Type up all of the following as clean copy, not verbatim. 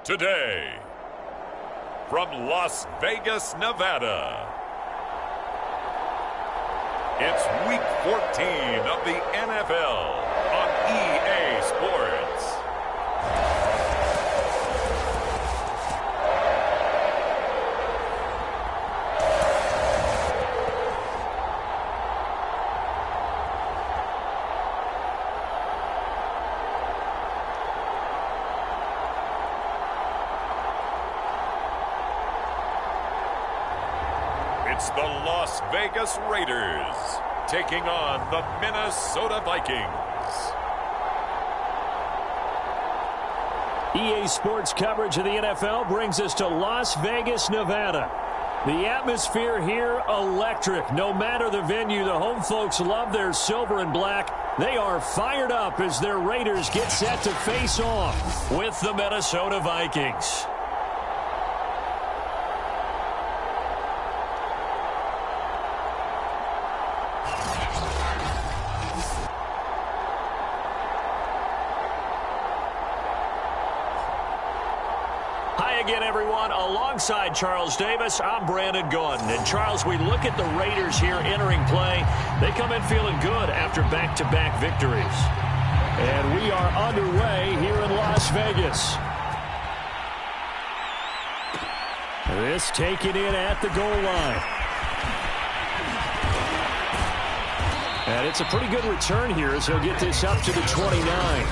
today. From Las Vegas, Nevada, it's Week 14 of the NFL on EA Sports. It's the Las Vegas Raiders taking on the Minnesota Vikings. EA Sports coverage of the NFL brings us to Las Vegas, Nevada. The atmosphere here, electric. No matter the venue, the home folks love their silver and black. They are fired up as their Raiders get set to face off with the Minnesota Vikings. Again, everyone, alongside Charles Davis, I'm Brandon Gaudin. And, Charles, we look at the Raiders here entering play. They come in feeling good after back-to-back victories. And we are underway here in Las Vegas. This taken in at the goal line. And it's a pretty good return here as he'll get this up to the 29.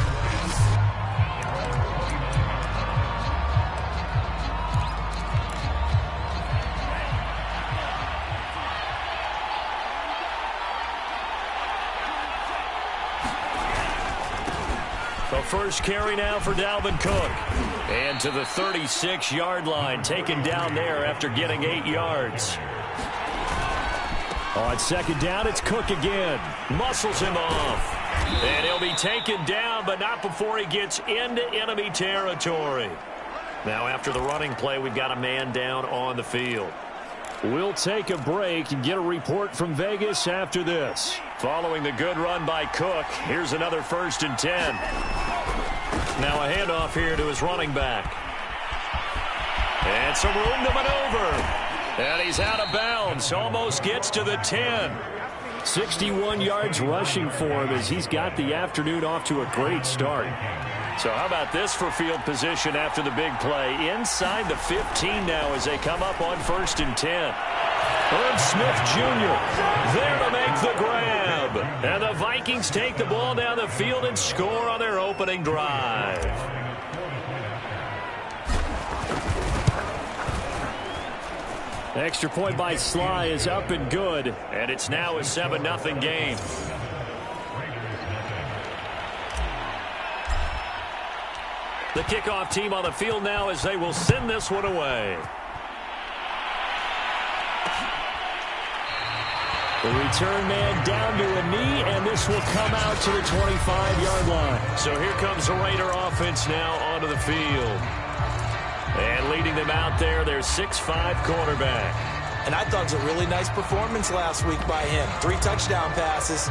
First carry now for Dalvin Cook. And to the 36-yard line, taken down there after getting 8 yards. On second down, it's Cook again. Muscles him off. And he'll be taken down, but not before he gets into enemy territory. Now, after the running play, we've got a man down on the field. We'll take a break and get a report from Vegas after this. Following the good run by Cook, here's another 1st and 10. Now a handoff here to his running back. And some room to maneuver. And he's out of bounds. Almost gets to the 10. 61 yards rushing for him as he's got the afternoon off to a great start. So how about this for field position after the big play? Inside the 15 now as they come up on 1st and 10. Herb Smith Jr. there to make the grab. And the Vikings take the ball down the field and score on their opening drive. Extra point by Sly is up and good. And it's now a 7-0 game. The kickoff team on the field now as they will send this one away. The return man down to a knee, and this will come out to the 25-yard line. So here comes the Raider offense now onto the field. And leading them out there, their 6'5" quarterback. And I thought it was a really nice performance last week by him. 3 touchdown passes.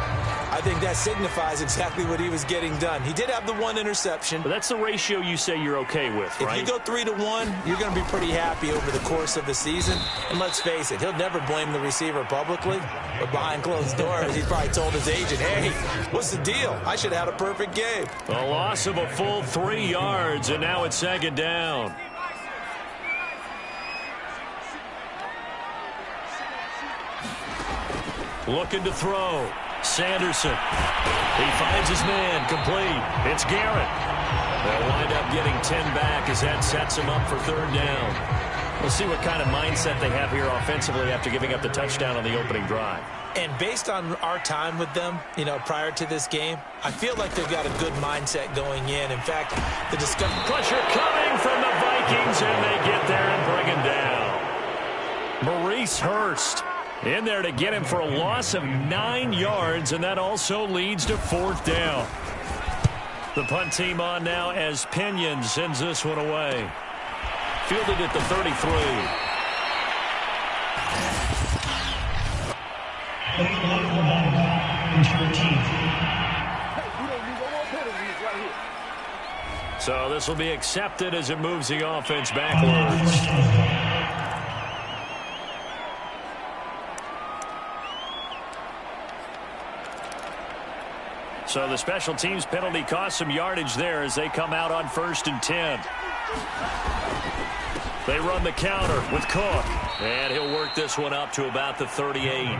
I think that signifies exactly what he was getting done. He did have the 1 interception. But that's the ratio you say you're okay with, right? If you go 3-to-1, you're going to be pretty happy over the course of the season. And let's face it, he'll never blame the receiver publicly. But behind closed doors, he's probably told his agent, hey, what's the deal? I should have had a perfect game. A loss of a full 3 yards, and now it's 2nd down. Looking to throw. Sanderson. He finds his man. Complete. It's Garrett. They'll wind up getting 10 back as that sets him up for 3rd down. We'll see what kind of mindset they have here offensively after giving up the touchdown on the opening drive. And based on our time with them, prior to this game, I feel like they've got a good mindset going in. In fact, the discovery... Pressure coming from the Vikings, and they get there and bring him down. Maurice Hurst in there to get him for a loss of 9 yards, and that also leads to 4th down. The punt team on now as Pinion sends this one away. Fielded at the 33. So this will be accepted as it moves the offense backwards. So the special teams penalty cost some yardage there as they come out on 1st and 10. They run the counter with Cook. And he'll work this one up to about the 38.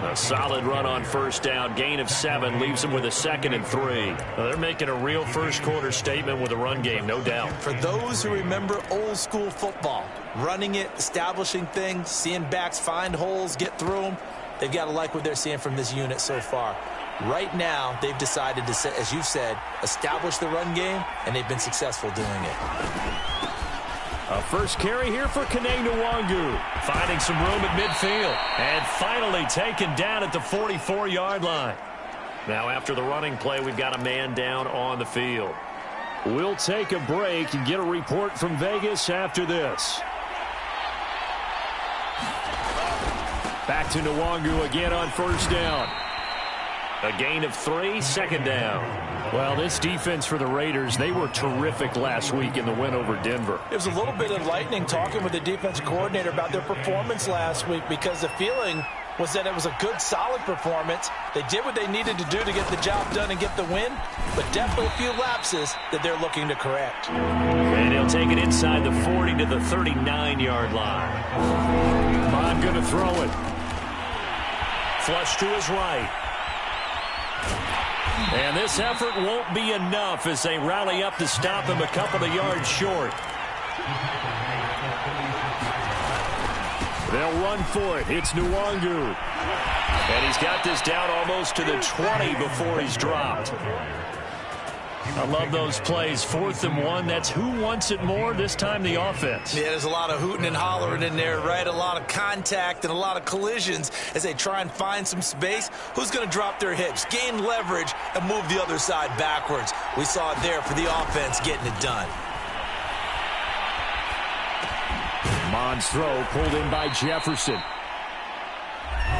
A solid run on 1st down. Gain of 7 leaves them with a 2nd and 3. Well, they're making a real first-quarter statement with a run game, no doubt. For those who remember old-school football, running it, establishing things, seeing backs find holes, get through them, they've got to like what they're seeing from this unit so far. Right now, they've decided to, as you've said, establish the run game, and they've been successful doing it. A first carry here for Kene Nwangu. Finding some room at midfield. And finally taken down at the 44-yard line. Now after the running play, we've got a man down on the field. We'll take a break and get a report from Vegas after this. Back to Nwangu again on 1st down. A gain of 3, 2nd down. Well, this defense for the Raiders, they were terrific last week in the win over Denver. It was a little bit enlightening talking with the defensive coordinator about their performance last week because the feeling was that it was a good, solid performance. They did what they needed to do to get the job done and get the win, but definitely a few lapses that they're looking to correct. And he'll take it inside the 40 to the 39-yard line. Mon going to throw it. Flush to his right. And this effort won't be enough as they rally up to stop him a couple of yards short. They'll run for it. It's Nwangu. And he's got this down almost to the 20 before he's dropped. I love those plays. 4th and 1. That's who wants it more, this time the offense. Yeah, there's a lot of hooting and hollering in there, right? A lot of contact and a lot of collisions as they try and find some space. Who's going to drop their hips, gain leverage, and move the other side backwards? We saw it there for the offense getting it done. Mon's throw pulled in by Jefferson.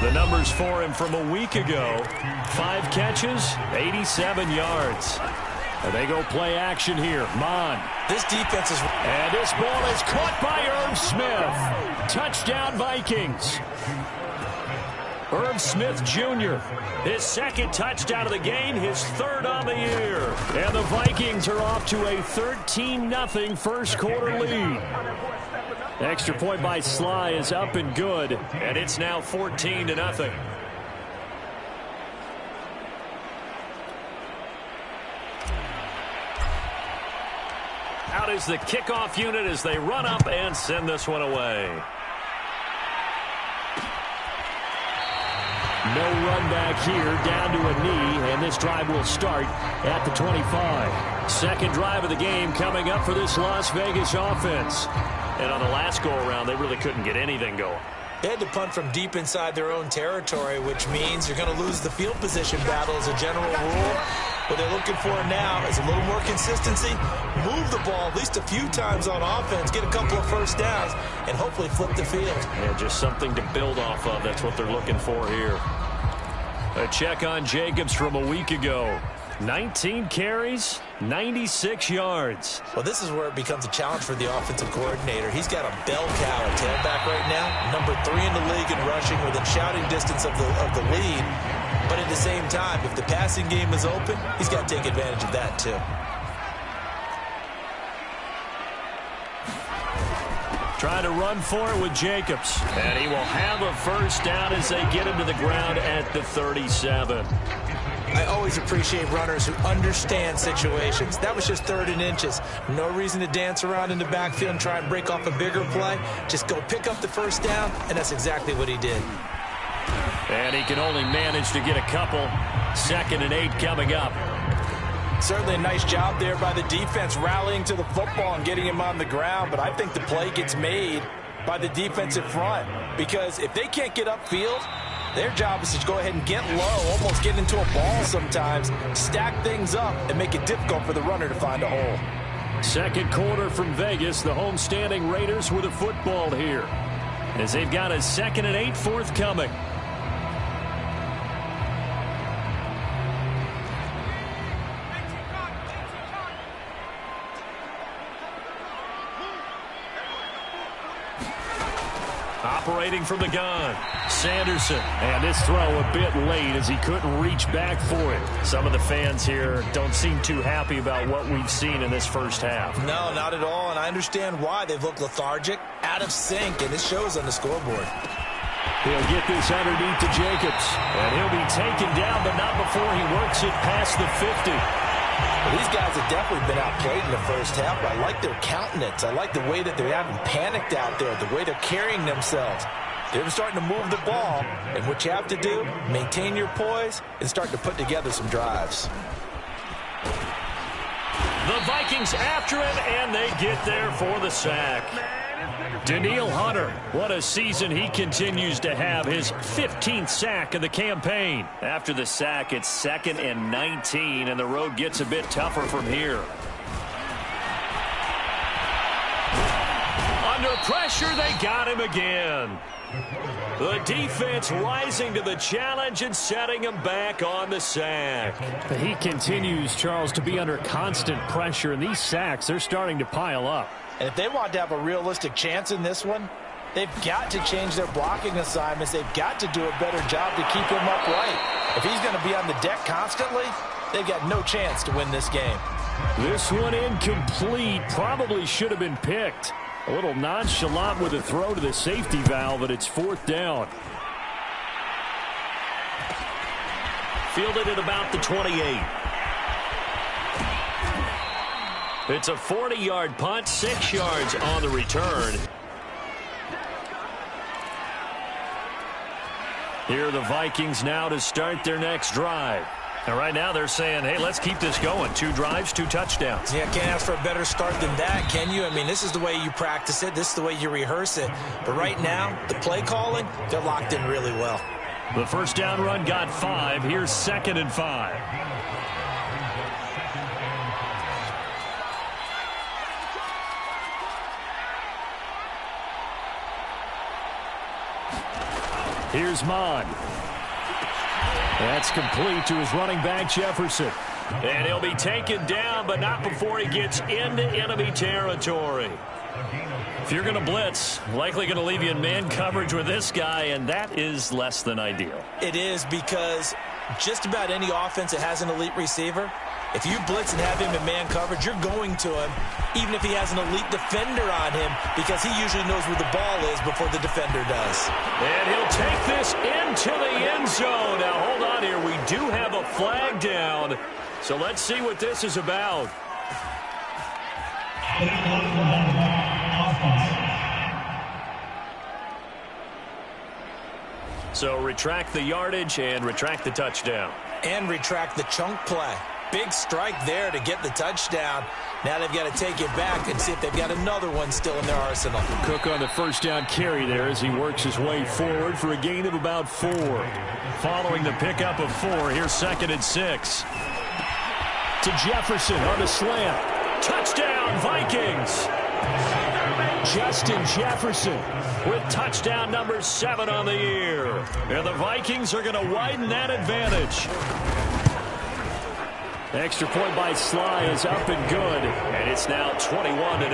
The numbers for him from a week ago. 5 catches, 87 yards. And they go play action here. Mon. This defense is... And this ball is caught by Irv Smith. Touchdown Vikings. Irv Smith Jr. His 2nd touchdown of the game, his 3rd on the year. And the Vikings are off to a 13-0 first-quarter lead. Extra point by Sly is up and good, and it's now 14-0. Out is the kickoff unit as they run up and send this one away. No run back here, down to a knee, and this drive will start at the 25. Second drive of the game coming up for this Las Vegas offense. And on the last go-around, they really couldn't get anything going. They had to punt from deep inside their own territory, which means you're going to lose the field position battle as a general rule. What they're looking for now is a little more consistency, move the ball at least a few times on offense, get a couple of first downs, and hopefully flip the field. Yeah, just something to build off of. That's what they're looking for here. A check on Jacobs from a week ago. 19 carries, 96 yards. Well, this is where it becomes a challenge for the offensive coordinator. He's got a bell cow at tailback right now, number 3 in the league in rushing within shouting distance of the lead. But at the same time, if the passing game is open, he's got to take advantage of that too. Trying to run for it with Jacobs. And he will have a first down as they get him to the ground at the 37. I always appreciate runners who understand situations. That was just 3rd and inches. No reason to dance around in the backfield and try and break off a bigger play. Just go pick up the first down, and that's exactly what he did. And he can only manage to get a couple. 2nd and 8 coming up. Certainly a nice job there by the defense rallying to the football and getting him on the ground, but I think the play gets made by the defensive front because if they can't get upfield, their job is to go ahead and get low, almost get into a ball sometimes, stack things up, and make it difficult for the runner to find a hole. Second quarter from Vegas, the homestanding Raiders with a football here as they've got a 2nd and 8 forthcoming. Operating from the gun, Sanderson. And this throw a bit late as he couldn't reach back for it. Some of the fans here don't seem too happy about what we've seen in this first half. No, not at all, and I understand why. They've looked lethargic, out of sync, and it shows on the scoreboard. He'll get this underneath to Jacobs. And he'll be taken down, but not before he works it past the 50. Well, these guys have definitely been outplayed in the first half, but I like their countenance. I like the way that they haven't panicked out there, the way they're carrying themselves. They're starting to move the ball, and what you have to do, maintain your poise and start to put together some drives. The Vikings after him, and they get there for the sack. Danielle Hunter, what a season he continues to have, his 15th sack of the campaign. After the sack, it's 2nd and 19, and the road gets a bit tougher from here. Under pressure, they got him again. The defense rising to the challenge and setting him back on the sack. He continues, Charles, to be under constant pressure, and these sacks, they're starting to pile up. And if they want to have a realistic chance in this one, they've got to change their blocking assignments. They've got to do a better job to keep him upright. If he's going to be on the deck constantly, they've got no chance to win this game. This one incomplete. Probably should have been picked. A little nonchalant with a throw to the safety valve, but it's 4th down. Fielded at about the 28. It's a 40-yard punt, 6 yards on the return. Here are the Vikings now to start their next drive. And right now they're saying, hey, let's keep this going. 2 drives, 2 touchdowns. Yeah, can't ask for a better start than that, can you? I mean, this is the way you practice it. This is the way you rehearse it. But right now, the play calling, they're locked in really well. The first down run got 5. Here's 2nd and 5. Here's Mond. That's complete to his running back, Jefferson. And he'll be taken down, but not before he gets into enemy territory. If you're going to blitz, likely going to leave you in man coverage with this guy, and that is less than ideal. It is, because just about any offense that has an elite receiver, if you blitz and have him in man coverage, you're going to him, even if he has an elite defender on him, because he usually knows where the ball is before the defender does. And he'll take this into the end zone. Now, hold on here. We do have a flag down, so let's see what this is about. So retract the yardage and retract the touchdown. And retract the chunk play. Big strike there to get the touchdown. Now they've got to take it back and see if they've got another one still in their arsenal. Cook on the first down carry there as he works his way forward for a gain of about 4. Following the pickup of 4, here's 2nd and 6. To Jefferson on the slant. Touchdown, Vikings! Justin Jefferson with touchdown number 7 on the year. And the Vikings are going to widen that advantage. Extra point by Sly is up and good. And it's now 21-0.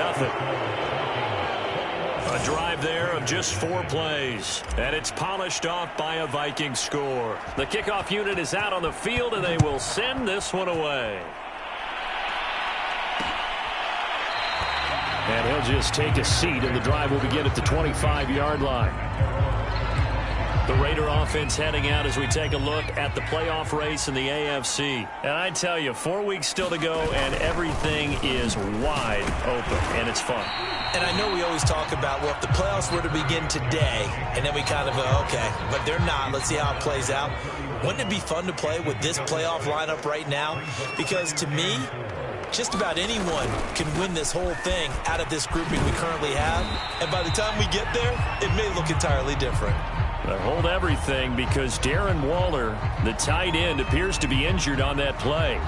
A drive there of just 4 plays. And it's polished off by a Viking score. The kickoff unit is out on the field, and they will send this one away. And he'll just take a seat, and the drive will begin at the 25-yard line. The Raider offense heading out as we take a look at the playoff race in the AFC. And I tell you, 4 weeks still to go, and everything is wide open, and it's fun. And I know we always talk about, well, if the playoffs were to begin today, and then we kind of go, okay, but they're not. Let's see how it plays out. Wouldn't it be fun to play with this playoff lineup right now? Because to me, just about anyone can win this whole thing out of this grouping we currently have. And by the time we get there, it may look entirely different. But hold everything, because Darren Waller, the tight end, appears to be injured on that play.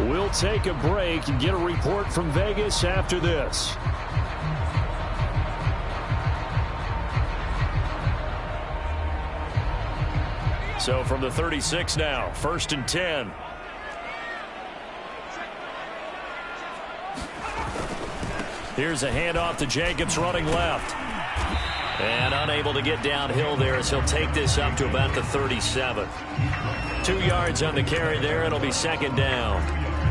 We'll take a break and get a report from Vegas after this. So from the 36 now, 1st and 10. Here's a handoff to Jacobs running left. And unable to get downhill there as he'll take this up to about the 37. 2 yards on the carry there. It'll be second down.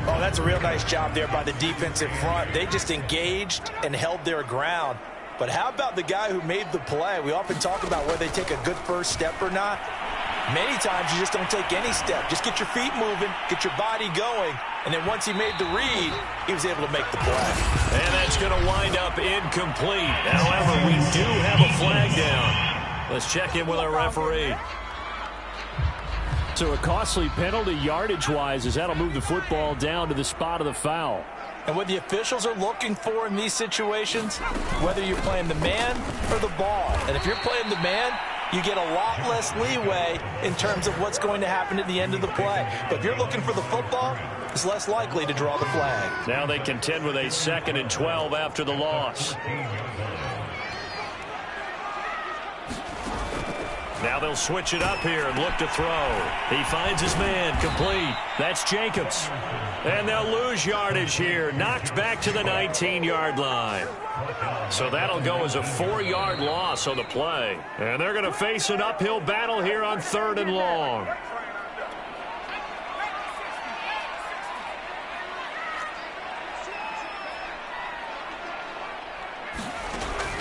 Oh, that's a real nice job there by the defensive front. They just engaged and held their ground. But how about the guy who made the play? We often talk about whether they take a good first step or not. Many times you just don't take any step. Just get your feet moving, get your body going, and then once he made the read, he was able to make the play. And that's going to wind up incomplete. However, we do have a flag down. Let's check in with our referee. So a costly penalty yardage-wise as that'll move the football down to the spot of the foul. And what the officials are looking for in these situations, whether you're playing the man or the ball. And if you're playing the man, you get a lot less leeway in terms of what's going to happen at the end of the play. But if you're looking for the football, it's less likely to draw the flag. Now they contend with a 2nd and 12 after the loss. Now they'll switch it up here and look to throw. He finds his man, complete. That's Jacobs. And they'll lose yardage here, knocked back to the 19-yard line. So that'll go as a 4-yard loss on the play. And they're going to face an uphill battle here on 3rd and long.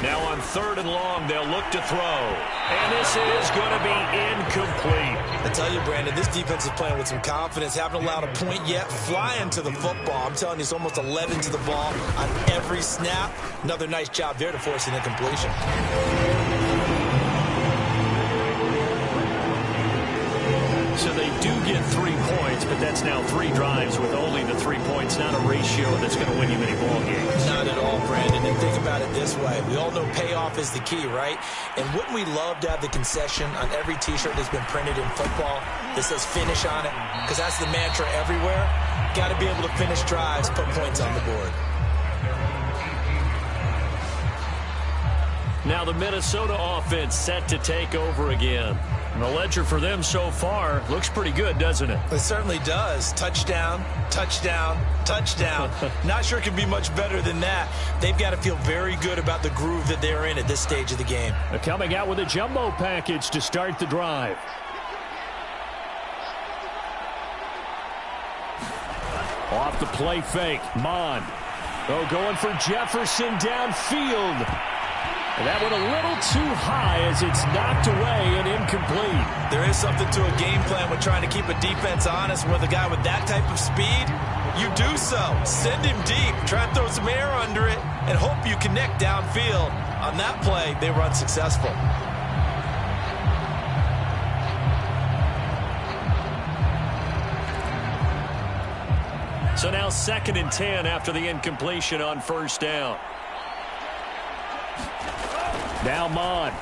Now on 3rd and long, they'll look to throw. And this is going to be incomplete. I tell you, Brandon, this defense is playing with some confidence. Haven't allowed a point yet. Flying to the football. I'm telling you, it's almost 11 to the ball on every snap. Another nice job there to force an incompletion. So they do get 3 points, but that's now 3 drives with only the 3 points. Not a ratio that's going to win you many ball games. Not at all, Brandon. And think about it this way. We all know payoff is the key, right? And wouldn't we love to have the concession on every T-shirt that's been printed in football that says finish on it? Because that's the mantra everywhere. Got to be able to finish drives, put points on the board. Now the Minnesota offense set to take over again. And the ledger for them so far looks pretty good, doesn't it? It certainly does. Touchdown, touchdown, touchdown. Not sure it can be much better than that. They've got to feel very good about the groove that they're in at this stage of the game. They're coming out with a jumbo package to start the drive. Off the play fake, Mond. Oh, going for Jefferson downfield. And that went a little too high as it's knocked away and incomplete. There is something to a game plan with trying to keep a defense honest. With a guy with that type of speed, you do so. Send him deep. Try and throw some air under it and hope you connect downfield. On that play, they were unsuccessful. So now 2nd and 10 after the incompletion on 1st down. Now Mond.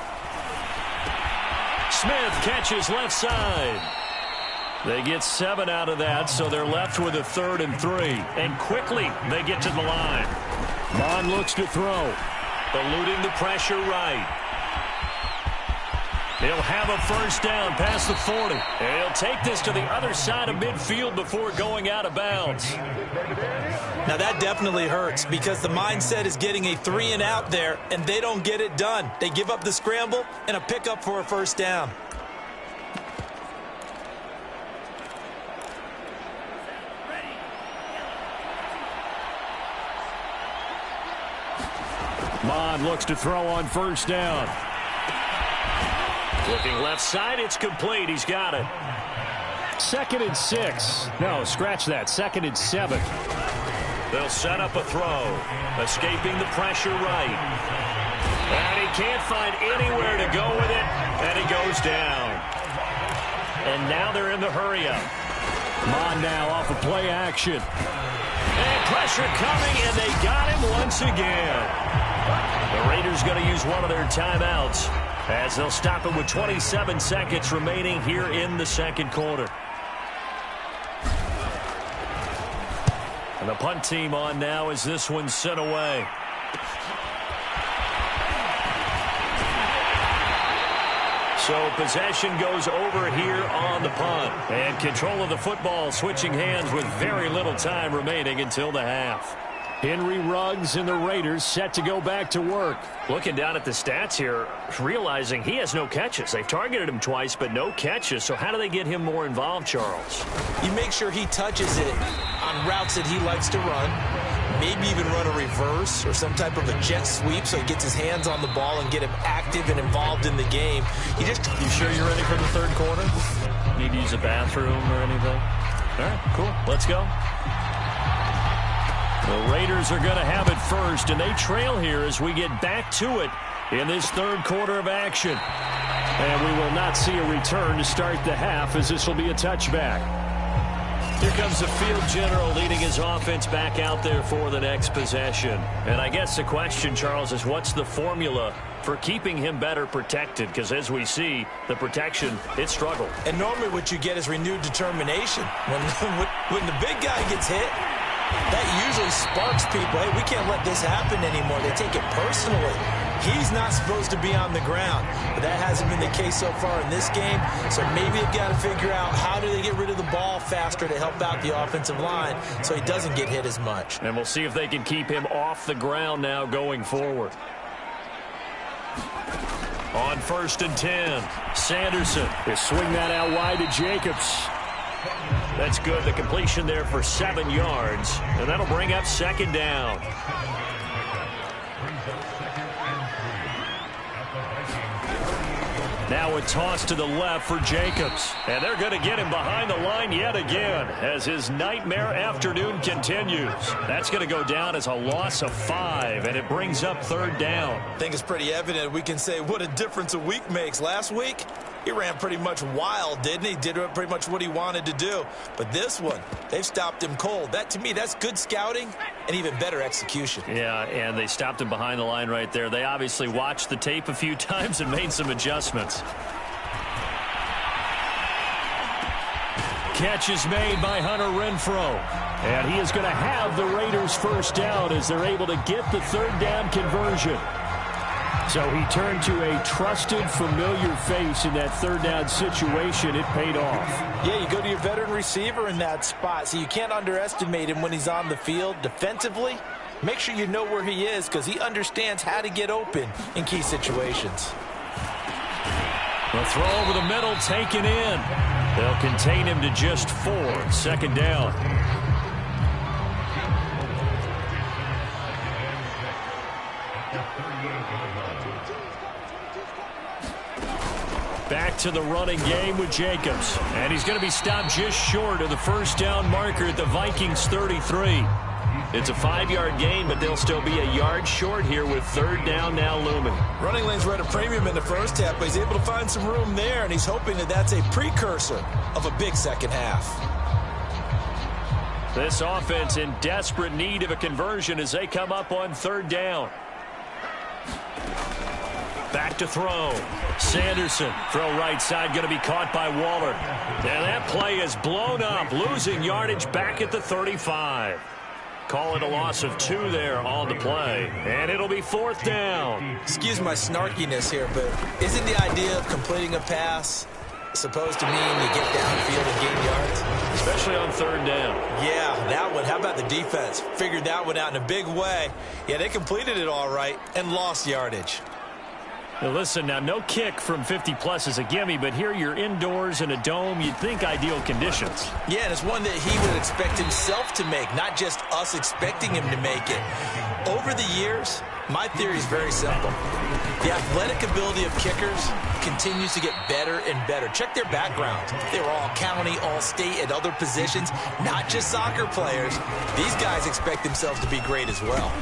Smith catches left side. They get 7 out of that, so they're left with a 3rd and 3. And quickly, they get to the line. Mond looks to throw. Eluding the pressure right. He'll have a 1st down past the 40. And he'll take this to the other side of midfield before going out of bounds. Now that definitely hurts because the mindset is getting a 3 and out there, and they don't get it done. They give up the scramble and a pickup for a 1st down. Mond looks to throw on 1st down. Looking left side, it's complete. He's got it. 2nd and 6. No, scratch that. 2nd and 7. They'll set up a throw. Escaping the pressure right. And he can't find anywhere to go with it. And he goes down. And now they're in the hurry-up. Mond now off of play action. And pressure coming, and they got him once again. The Raiders going to use one of their timeouts as they'll stop it with 27 seconds remaining here in the 2nd quarter. And the punt team on now as this one's sent away. So possession goes over here on the punt. And control of the football switching hands with very little time remaining until the half. Henry Ruggs and the Raiders set to go back to work. Looking down at the stats here, realizing he has no catches. They've targeted him twice, but no catches. So how do they get him more involved, Charles? You make sure he touches it on routes that he likes to run. Maybe even run a reverse or some type of a jet sweep so he gets his hands on the ball and get him active and involved in the game. You sure you're ready for the third quarter? Need to use a bathroom or anything? All right, cool. Let's go. The Raiders are going to have it first, and they trail here as we get back to it in this third quarter of action. And we will not see a return to start the half, as this will be a touchback. Here comes the field general leading his offense back out there for the next possession. And I guess the question, Charles, is what's the formula for keeping him better protected? Because as we see, the protection, it struggled. And normally what you get is renewed determination. When the big guy gets hit, that usually sparks people. Hey, we can't let this happen anymore. They take it personally. He's not supposed to be on the ground. But that hasn't been the case so far in this game. So maybe they've got to figure out how do they get rid of the ball faster to help out the offensive line so he doesn't get hit as much. And we'll see if they can keep him off the ground now going forward. On 1st and 10, Sanderson. They swing that out wide to Jacobs. That's good. The completion there for 7 yards. And that'll bring up 2nd down. Now a toss to the left for Jacobs. And they're going to get him behind the line yet again as his nightmare afternoon continues. That's going to go down as a loss of 5, and it brings up 3rd down. I think it's pretty evident we can say what a difference a week makes. Last week, he ran pretty much wild, didn't he? Did pretty much what he wanted to do. But this one, they've stopped him cold. That, to me, that's good scouting and even better execution. Yeah, and they stopped him behind the line right there. They obviously watched the tape a few times and made some adjustments. Catch is made by Hunter Renfrow. And he is going to have the Raiders first down as they're able to get the 3rd down conversion. So he turned to a trusted, familiar face in that 3rd down situation. It paid off. Yeah, you go to your veteran receiver in that spot, so you can't underestimate him when he's on the field. Defensively, make sure you know where he is because he understands how to get open in key situations. The throw over the middle taken in. They'll contain him to just 4. 2nd down. Back to the running game with Jacobs. And he's going to be stopped just short of the 1st down marker at the Vikings 33. It's a 5-yard gain, but they'll still be a yard short here with 3rd down now looming. Running lanes were at a premium in the first half, but he's able to find some room there, and he's hoping that that's a precursor of a big second half. This offense in desperate need of a conversion as they come up on 3rd down. Back to throw. Sanderson, throw right side, going to be caught by Waller. And that play is blown up, losing yardage back at the 35. Call it a loss of 2 there on the play. And it'll be 4th down. Excuse my snarkiness here, but isn't the idea of completing a pass supposed to mean you get downfield and gain yards? Especially on 3rd down. Yeah, that one. How about the defense? Figured that one out in a big way. Yeah, they completed it all right and lost yardage. Now listen, now no kick from 50-plus is a gimme, but here you're indoors in a dome. You'd think ideal conditions. Yeah, and it's one that he would expect himself to make, not just us expecting him to make it. Over the years, my theory is very simple. The athletic ability of kickers continues to get better and better. Check their backgrounds. They were all county, all state, at other positions, not just soccer players. These guys expect themselves to be great as well.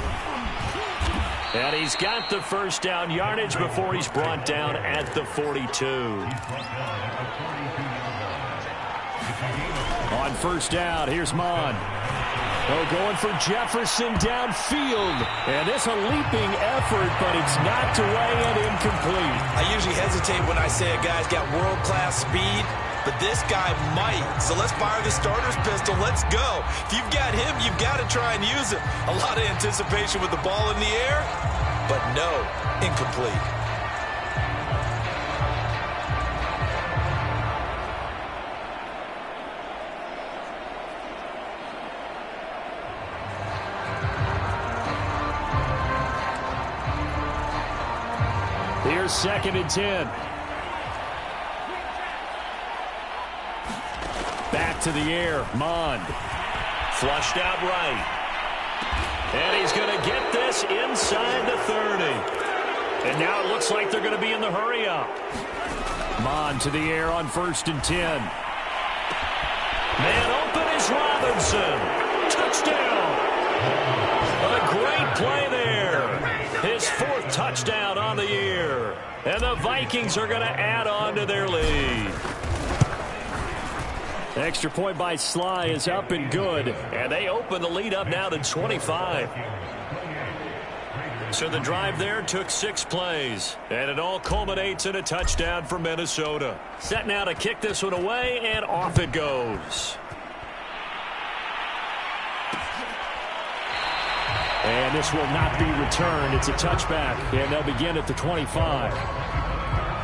And he's got the 1st down yardage before he's brought down at the 42. On 1st down, here's Mon. Going for Jefferson downfield. And it's a leaping effort, but it's knocked away and incomplete. I usually hesitate when I say a guy's got world-class speed, but this guy might. So let's fire the starter's pistol. Let's go. If you've got him, you've got to try and use him. A lot of anticipation with the ball in the air, but no, incomplete. Here's 2nd and 10. Back to the air. Mond. Flushed out right. And he's going to get this inside the 30. And now it looks like they're going to be in the hurry-up. Mond to the air on 1st and 10. Man open is Robinson. Touchdown. A great play there. His 4th touchdown on the year. And the Vikings are going to add on to their lead. Extra point by Sly is up and good. And they open the lead up now to 25. So the drive there took 6 plays. And it all culminates in a touchdown for Minnesota. Set now to kick this one away, and off it goes. And this will not be returned. It's a touchback, and they'll begin at the 25.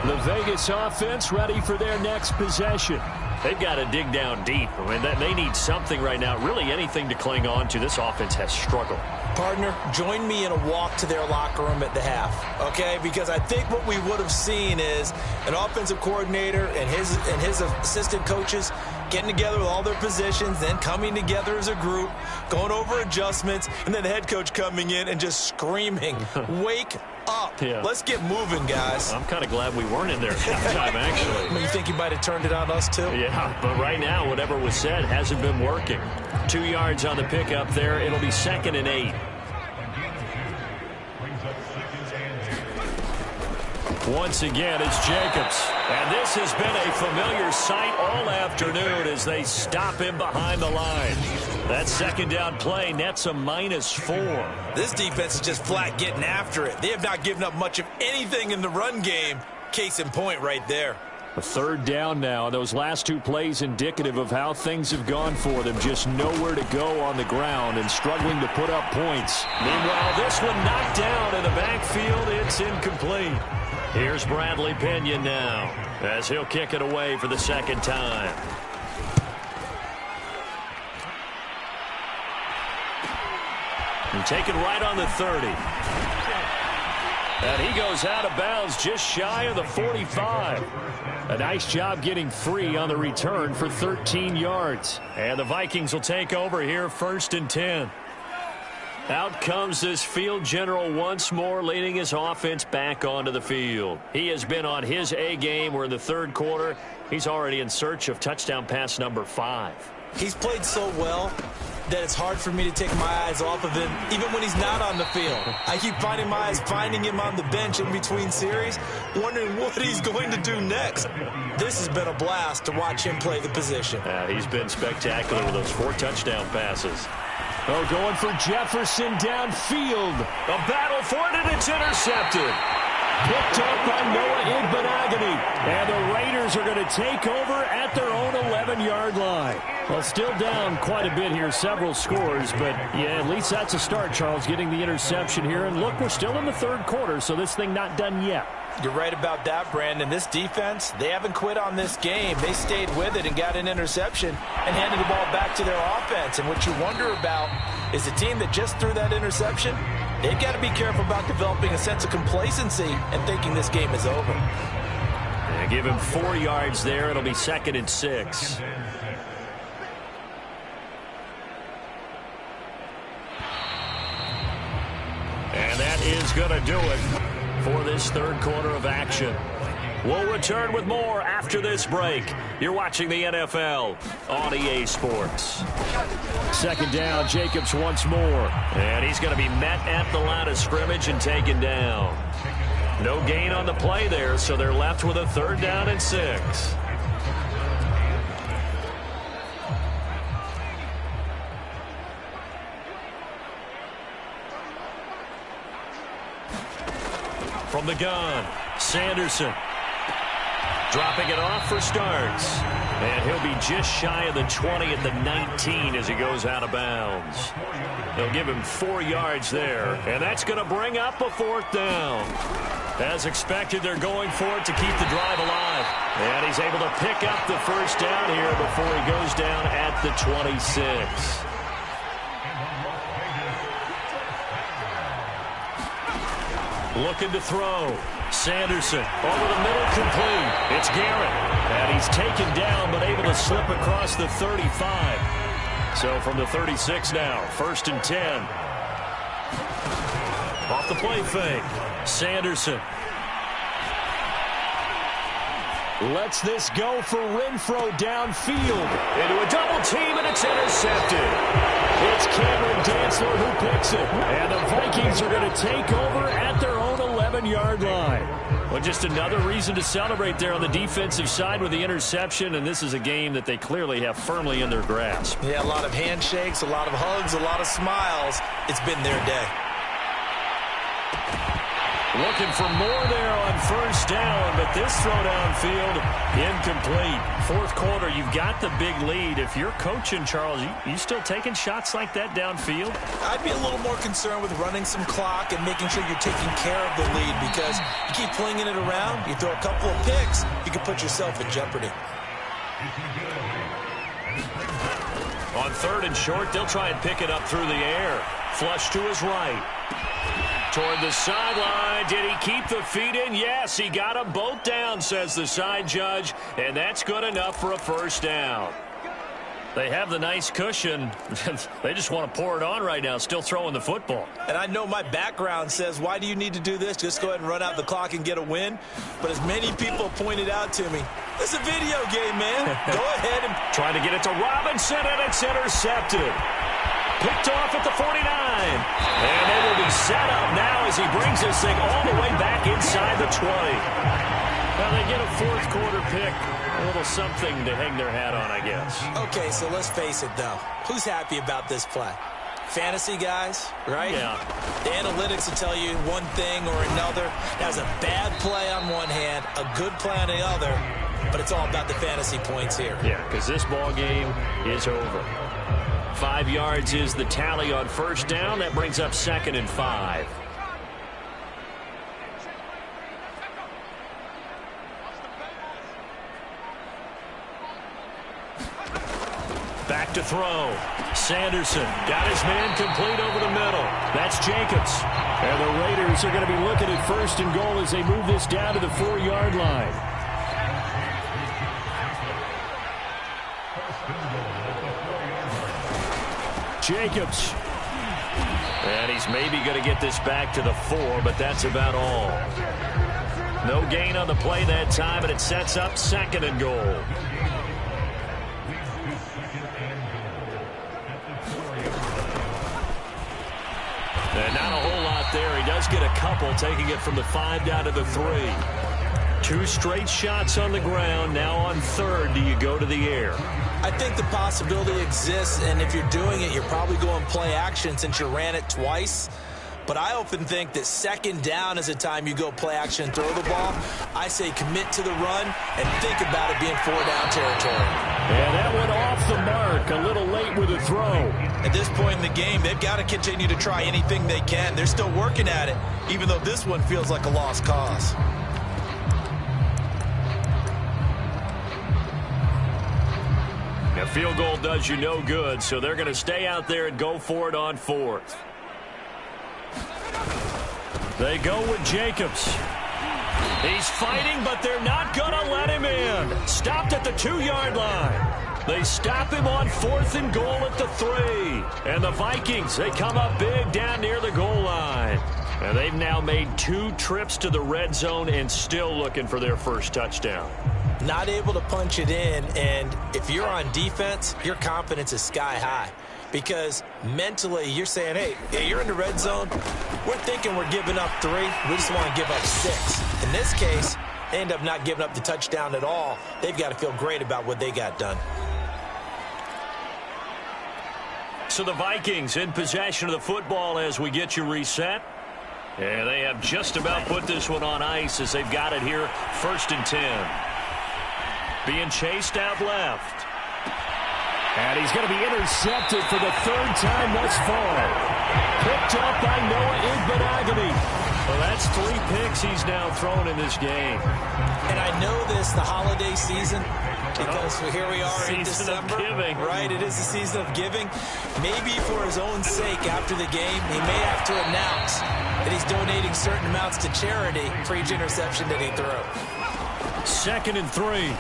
The Vegas offense ready for their next possession. They've got to dig down deep. I mean, they need something right now, really anything to cling on to. This offense has struggled. Partner, join me in a walk to their locker room at the half, okay? Because I think what we would have seen is an offensive coordinator and his assistant coaches getting together with all their positions, then coming together as a group, going over adjustments, and then the head coach coming in and just screaming, wake up. Yeah. Let's get moving, guys. I'm kind of glad we weren't in there at halftime, actually. I mean, you think he might have turned it on us, too? Yeah, but right now, whatever was said hasn't been working. 2 yards on the pickup there. It'll be 2nd and 8. Once again, it's Jacobs. And this has been a familiar sight all afternoon as they stop him behind the line. That 2nd down play nets a -4. This defense is just flat getting after it. They have not given up much of anything in the run game. Case in point right there. A 3rd down now. Those last 2 plays indicative of how things have gone for them. Just nowhere to go on the ground and struggling to put up points. Meanwhile, this one knocked down in the backfield. It's incomplete. Here's Bradley Pinion now as he'll kick it away for the 2nd time. And taken right on the 30. And he goes out of bounds just shy of the 45. A nice job getting free on the return for 13 yards. And the Vikings will take over here 1st and 10. Out comes this field general once more, leading his offense back onto the field. He has been on his A game. We're in the 3rd quarter. He's already in search of touchdown pass number 5. He's played so well that it's hard for me to take my eyes off of him, even when he's not on the field. I keep finding my eyes finding him on the bench in between series, wondering what he's going to do next. This has been a blast to watch him play the position. He's been spectacular with those 4 touchdown passes. Oh, going for Jefferson downfield. A battle for it, and it's intercepted. Picked up by Noah Igbinoghene. And the Raiders are going to take over at their own 11-yard line. Well, still down quite a bit here, several scores. But, yeah, at least that's a start, Charles, getting the interception here. And, look, we're still in the 3rd quarter, so this thing not done yet. You're right about that, Brandon. This defense, they haven't quit on this game. They stayed with it and got an interception and handed the ball back to their offense. And what you wonder about is the team that just threw that interception, they've got to be careful about developing a sense of complacency and thinking this game is over. Yeah, give him 4 yards there. It'll be 2nd and 6. And that is going to do it for this 3rd quarter of action. We'll return with more after this break. You're watching the NFL on EA Sports. 2nd down, Jacobs once more. And he's going to be met at the line of scrimmage and taken down. No gain on the play there, so they're left with a 3rd down and 6. From the gun, Sanderson. Dropping it off for starts. And he'll be just shy of the 20 at the 19 as he goes out of bounds. They'll give him 4 yards there. And that's going to bring up a 4th down. As expected, they're going for it to keep the drive alive. And he's able to pick up the 1st down here before he goes down at the 26. Looking to throw. Sanderson over the middle, complete. It's Garrett. And he's taken down but able to slip across the 35. So from the 36 now, 1st and 10. Off the play fake. Sanderson. Lets this go for Renfrow downfield. Into a double team, and it's intercepted. It's Cameron Dantzler who picks it. And the Vikings are going to take over at their own 11-yard line. Well, just another reason to celebrate there on the defensive side with the interception, and this is a game that they clearly have firmly in their grasp. Yeah, a lot of handshakes, a lot of hugs, a lot of smiles. It's been their day. Looking for more there on 1st down, but this throw downfield, incomplete. 4th quarter, you've got the big lead. If you're coaching, Charles, you still taking shots like that downfield? I'd be a little more concerned with running some clock and making sure you're taking care of the lead, because you keep flinging it around, you throw a couple of picks, you can put yourself in jeopardy. On 3rd and short, they'll try and pick it up through the air. Flush to his right. Toward the sideline. Did he keep the feet in? Yes, he got them both down, says the side judge, and that's good enough for a 1st down. They have the nice cushion. They just want to pour it on right now, still throwing the football. And I know my background says, why do you need to do this? Just go ahead and run out the clock and get a win. But as many people pointed out to me, it's a video game, man. Go ahead and... Trying to get it to Robinson, and it's intercepted. Picked off at the 49. And they will be set up now as he brings this thing all the way back inside the 20. Now they get a 4th quarter pick. A little something to hang their hat on, I guess. Okay, so let's face it, though. Who's happy about this play? Fantasy guys, right? Yeah. The analytics will tell you one thing or another. That's a bad play on one hand, a good play on the other, but it's all about the fantasy points here. Yeah, because this ball game is over. 5 yards is the tally on 1st down. That brings up 2nd and 5. Back to throw. Sanderson got his man complete over the middle. That's Jacobs. And the Raiders are going to be looking at 1st and goal as they move this down to the 4-yard line. Jacobs. And he's maybe going to get this back to the 4, but that's about all. No gain on the play that time, and it sets up 2nd and goal. And not a whole lot there. He does get a couple, taking it from the 5 down to the 3. 2 straight shots on the ground. Now on 3rd, do you go to the air? I think the possibility exists, and if you're doing it, you're probably going play action since you ran it twice. But I often think that 2nd down is the time you go play action and throw the ball. I say commit to the run and think about it being 4-down territory. And that went off the mark, a little late with a throw. At this point in the game, they've got to continue to try anything they can. They're still working at it, even though this one feels like a lost cause. A field goal does you no good, so they're going to stay out there and go for it on 4th. They go with Jacobs. He's fighting, but they're not going to let him in. Stopped at the 2-yard line. They stop him on 4th and goal at the 3. And the Vikings, they come up big down near the goal line. And they've now made 2 trips to the red zone and still looking for their first touchdown. Not able to punch it in, and if you're on defense, your confidence is sky high. Because mentally, you're saying, hey, you're in the red zone. We're thinking we're giving up 3. We just want to give up 6. In this case, they end up not giving up the touchdown at all. They've got to feel great about what they got done. So the Vikings in possession of the football as we get you reset. And they have just about put this one on ice as they've got it here, 1st and 10. Being chased out left. And he's going to be intercepted for the 3rd time thus far. Picked up by Noah Igbinoghene. Well, that's 3 picks he's now thrown in this game. And I know this, the holiday season, because here we are in December. Right, it is the season of giving. Maybe for his own sake after the game, he may have to announce that he's donating certain amounts to charity for each interception that he threw. 2nd and 3.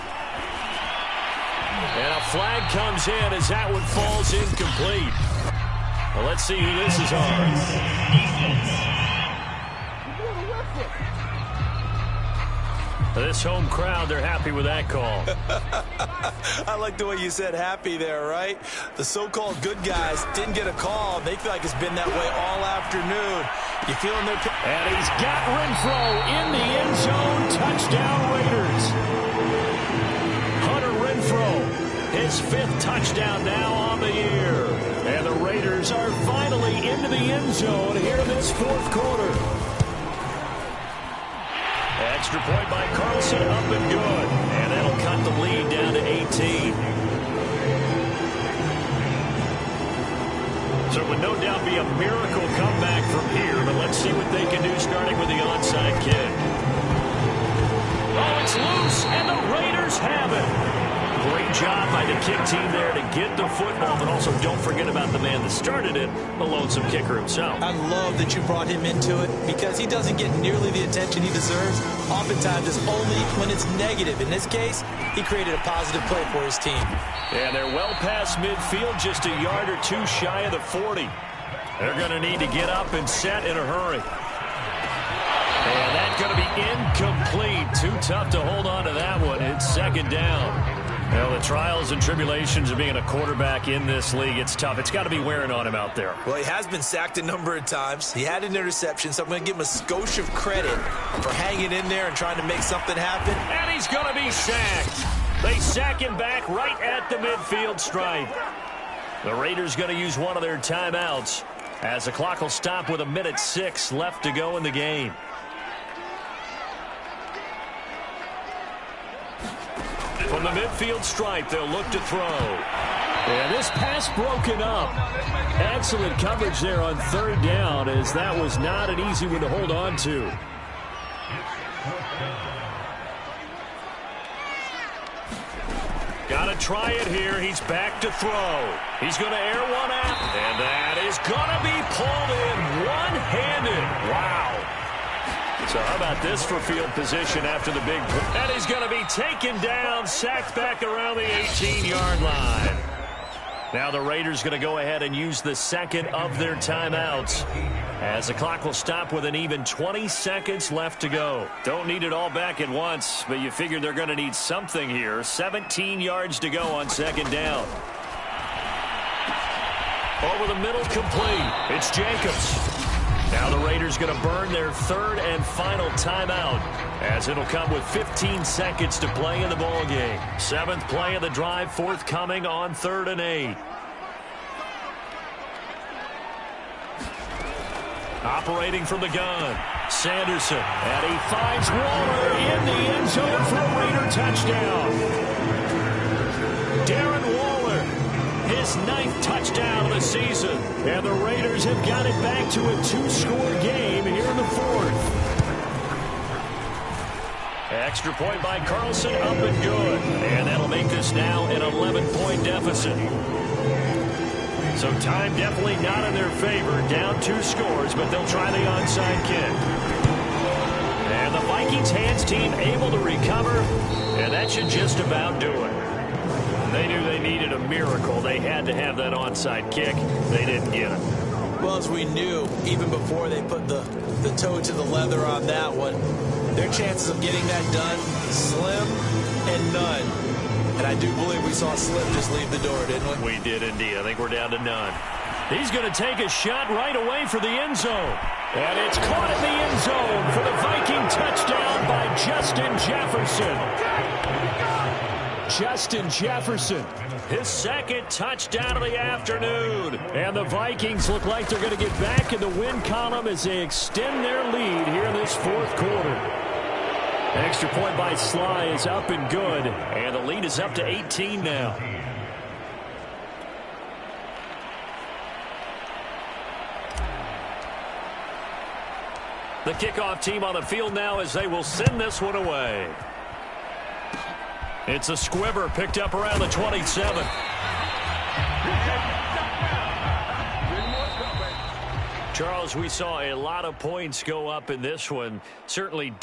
And a flag comes in as that one falls incomplete. Well, let's see who this is on. This home crowd, they're happy with that call. I like the way you said happy there, right? The so-called good guys didn't get a call. They feel like it's been that way all afternoon. You feeling their... And he's got Renfro in the end zone. Touchdown, Raiders. Hunter Renfro, his 5th touchdown now on the year. And the Raiders are finally into the end zone here in this 4th quarter. Extra point by Carlson, up and good. And that'll cut the lead down to 18. So it would no doubt be a miracle comeback from here, but let's see what they can do starting with the onside kick. Oh, it's loose, and the Raiders have it. Great job by the kick team there to get the football, but also don't forget about the man that started it, the lonesome kicker himself. I love that you brought him into it because he doesn't get nearly the attention he deserves. Oftentimes, it's only when it's negative. In this case, he created a positive play for his team. And they're well past midfield, just a yard or two shy of the 40. They're going to need to get up and set in a hurry. And that's going to be incomplete. Too tough to hold on to that one. It's 2nd down. Well, the trials and tribulations of being a quarterback in this league, it's tough. It's got to be wearing on him out there. Well, he has been sacked a number of times. He had an interception, so I'm going to give him a skosh of credit for hanging in there and trying to make something happen. And he's going to be sacked. They sack him back right at the midfield stripe. The Raiders going to use one of their timeouts as the clock will stop with 1:06 left to go in the game. From the midfield stripe, they'll look to throw. And this pass broken up. Excellent coverage there on 3rd down, as that was not an easy one to hold on to. Got to try it here. He's back to throw. He's going to air one out. And that is going to be pulled in one-handed. Wow. So how about this for field position after the big play? And he's going to be taken down, sacked back around the 18-yard line. Now the Raiders going to go ahead and use the 2nd of their timeouts as the clock will stop with an even 20 seconds left to go. Don't need it all back at once, but you figure they're going to need something here. 17 yards to go on 2nd down. Over the middle, complete. It's Jacobs. Now the Raiders going to burn their 3rd and final timeout as it'll come with 15 seconds to play in the ball game. 7th play of the drive forthcoming on 3rd and 8. Operating from the gun, Sanderson, and he finds Waller in the end zone for a Raider touchdown. Darren Waller, his 9th touchdown of the season. And the Raiders have got it back to a 2-score game here in the 4th. Extra point by Carlson, up and good. And that'll make this now an 11-point deficit. So time definitely not in their favor. Down 2 scores, but they'll try the onside kick. And the Vikings hands team able to recover, and that should just about do it. They knew they needed a miracle. They had to have that onside kick. They didn't get it. Well, as we knew, even before they put the toe to the leather on that one, their chances of getting that done, slim and none. And I do believe we saw Slim just leave the door, didn't we? We did indeed. I think we're down to none. He's going to take a shot right away for the end zone. And it's caught in the end zone for the Viking touchdown by Justin Jefferson. Justin Jefferson, his 2nd touchdown of the afternoon. And the Vikings look like they're going to get back in the win column as they extend their lead here in this 4th quarter. Extra point by Sly is up and good. And the lead is up to 18 now. The kickoff team on the field now as they will send this one away. It's a squibber picked up around the 27. Charles, we saw a lot of points go up in this one. Certainly